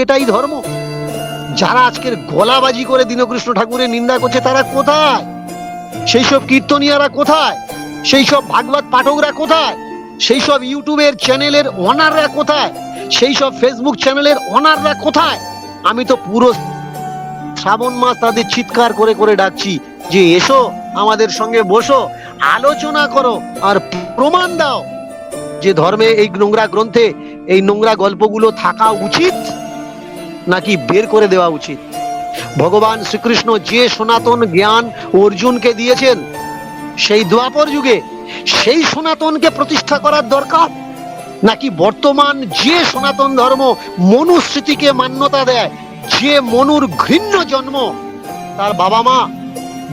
এটাই ধর্ম? যারা আজকের গলাবাজি করে দীনকৃষ্ণ ঠাকুরের নিন্দা করছে তারা কোথায়? সেই সব কীর্তনিয়ারা কোথায়? সেই সব ভাগবত পাঠকরা কোথায়? সেই সব ইউটিউবের চ্যানেলের ওনাররা কোথায়? সেই সব ফেসবুক চ্যানেলের ওনাররা কোথায়? আমি তো পুরো শ্রাবণ মাস তাদের চিৎকার করে করে ডাকছি যে এসো, আমাদের সঙ্গে বসো, আলোচনা করো, আর প্রমাণ দাও যে ধর্মে এই নোংরা গ্রন্থে এই নোংরা গল্পগুলো থাকা উচিত নাকি বের করে দেওয়া উচিত। ভগবান শ্রীকৃষ্ণ যে সনাতন জ্ঞান অর্জুনকে দিয়েছেন সেই দ্বাপর যুগে, সেই সনাতনকে প্রতিষ্ঠা করার দরকার, নাকি বর্তমান যে সনাতন ধর্ম মনুস্মৃতিকে মান্যতা দেয়, যে মনুর ঘৃণ্য জন্ম, তার বাবা মা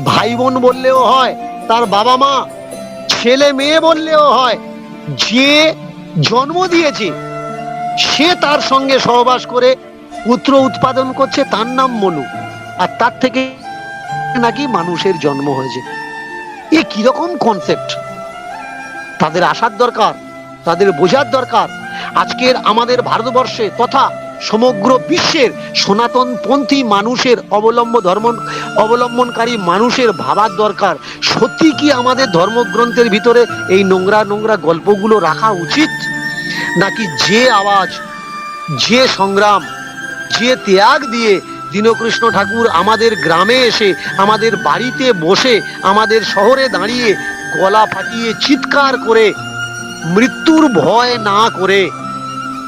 ভাই বোন বললেও হয়, তার বাবা মা ছেলে মেয়ে বললেও হয়, যে জন্ম দিয়েছে সে তার সঙ্গে সহবাস করে পুত্র উৎপাদন করছে, তার নাম মনু, আর তার থেকে নাকি মানুষের জন্ম হয়েছে। এ কিরকম কনসেপ্ট? তাদের আসার দরকার, তাদের বোঝার দরকার। আজকের আমাদের ভারতবর্ষে তথা সমগ্র বিশ্বের সনাতনপন্থী মানুষের অবলম্বনকারী মানুষের ভাবার দরকার, সত্যি কি আমাদের ধর্মগ্রন্থের ভিতরে এই নোংরা নোংরা গল্পগুলো রাখা উচিত, নাকি যে আওয়াজ, যে সংগ্রাম, যে ত্যাগ দিয়ে দীনকৃষ্ণ ঠাকুর আমাদের গ্রামে এসে, আমাদের বাড়িতে বসে, আমাদের শহরে দাঁড়িয়ে গলা ফাটিয়ে চিৎকার করে মৃত্যুর ভয় না করে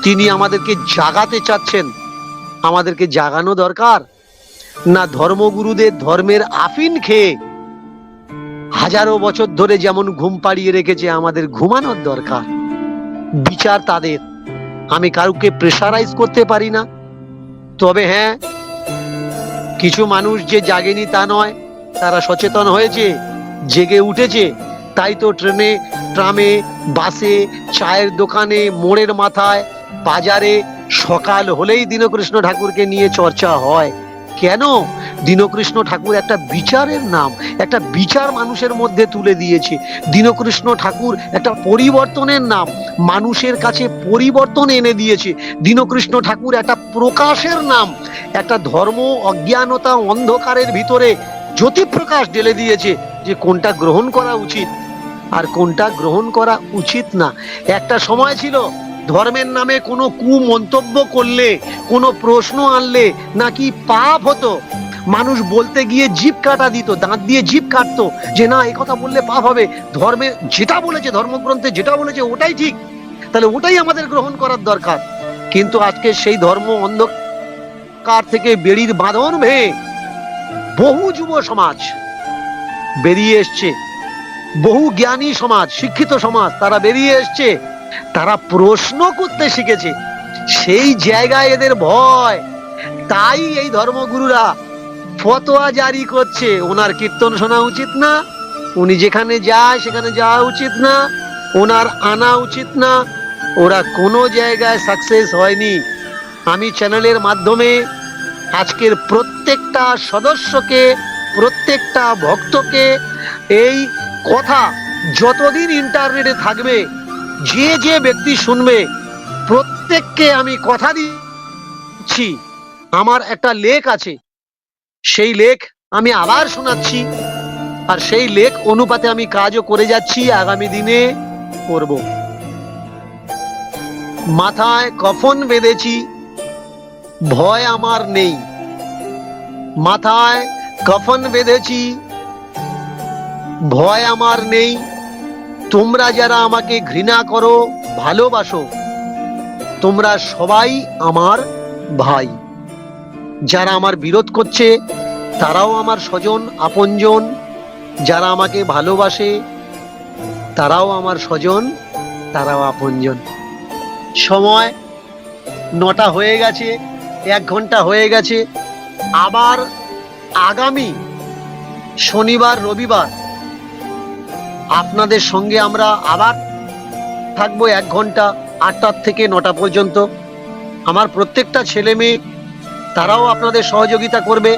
তিনি আমাদেরকে জাগাতে চাচ্ছেন, আমাদেরকে জাগানো দরকার, না ধর্মগুরুদের ধর্মের আফিন খেয়ে হাজারো বছর ধরে যেমন ঘুম পাড়িয়ে রেখেছে আমাদের ঘুমানোর দরকার? বিচার তাদের, আমি কাউকে প্রেসারাইজ করতে পারি না। তবে হ্যাঁ, কিছু মানুষ যে জাগেনি তা নয়, তারা সচেতন হয়েছে, জেগে উঠেছে, তাই তো ট্রেনে, ট্রামে, বাসে, চায়ের দোকানে, মোড়ের মাথায়, বাজারে সকাল হলেই দীনকৃষ্ণ ঠাকুরকে নিয়ে চর্চা হয়। কেন? দীনকৃষ্ণ ঠাকুর একটা বিচারের নাম, একটা বিচার মানুষের মধ্যে তুলে দিয়েছে। দীনকৃষ্ণ ঠাকুর একটা পরিবর্তনের নাম, মানুষের কাছে পরিবর্তন এনে দিয়েছে। দীনকৃষ্ণ ঠাকুর একটা প্রকাশের নাম, একটা ধর্ম অজ্ঞানতা অন্ধকারের ভিতরে জ্যোতি প্রকাশ ঢেলে দিয়েছে যে কোনটা গ্রহণ করা উচিত আর কোনটা গ্রহণ করা উচিত না। একটা সময় ছিল ধর্মের নামে কোনো কুমন্তব্য করলে, কোনো প্রশ্ন আনলে নাকি পাপ হতো। মানুষ বলতে গিয়ে জিভ কাটা দিত, দাঁত দিয়ে জিভ কাটতো যে না, এই কথা বললে পাপ হবে, ধর্মে যেটা বলেছে, ধর্মগ্রন্থে যেটা বলেছে ওটাই ঠিক, তাহলে ওটাই আমাদের গ্রহণ করার দরকার। কিন্তু আজকে সেই ধর্ম অন্ধকার থেকে বেড়ির বাঁধন ভেঙে বহু যুব সমাজ বেরিয়ে এসছে, বহু জ্ঞানী সমাজ, শিক্ষিত সমাজ তারা বেরিয়ে এসছে, তারা প্রশ্ন করতে শিখেছে। সেই জায়গায় এদের ভয়, তাই এই ধর্মগুরুরা ফতোয়া জারি করছে, ওনার কীর্তন শোনা উচিত না, উনি যেখানে যায় সেখানে যাওয়া উচিত না, ওনার আনা উচিত না। ওরা কোনো জায়গায় সাকসেস হয়নি। আমি চ্যানেলের মাধ্যমে আজকের প্রত্যেকটা সদস্যকে, প্রত্যেকটা ভক্তকে এই কথা যতদিন ইন্টারনেটে থাকবে, যে যে ব্যক্তি শুনবে, প্রত্যেককে আমি কথা দিচ্ছি, আমার একটা লেখ আছে, সেই লেখ আমি আবার শোনাচ্ছি, আর সেই লেখ অনুপাতে আমি কাজও করে যাচ্ছি, আগামী দিনে করব। মাথায় কফন বেঁধেছি, ভয় আমার নেই। মাথায় কফন বেঁধেছি, ভয় আমার নেই। তোমরা যারা আমাকে ঘৃণা করো, ভালোবাসো, তোমরা সবাই আমার ভাই। যারা আমার বিরোধ করছে তারাও আমার স্বজন আপনজন, যারা আমাকে ভালোবাসে তারাও আমার স্বজন, তারাও আপনজন। সময় 9টা হয়ে গেছে, 1 ঘন্টা হয়ে গেছে। আবার আগামী শনিবার রবিবার আপনাদের সঙ্গে আমরা আবার থাকবো 1 ঘন্টা, 8টা থেকে 9টা পর্যন্ত। আমার প্রত্যেকটা ছেলে মেয়ে তারাও আপনাদের সহযোগিতা করবে।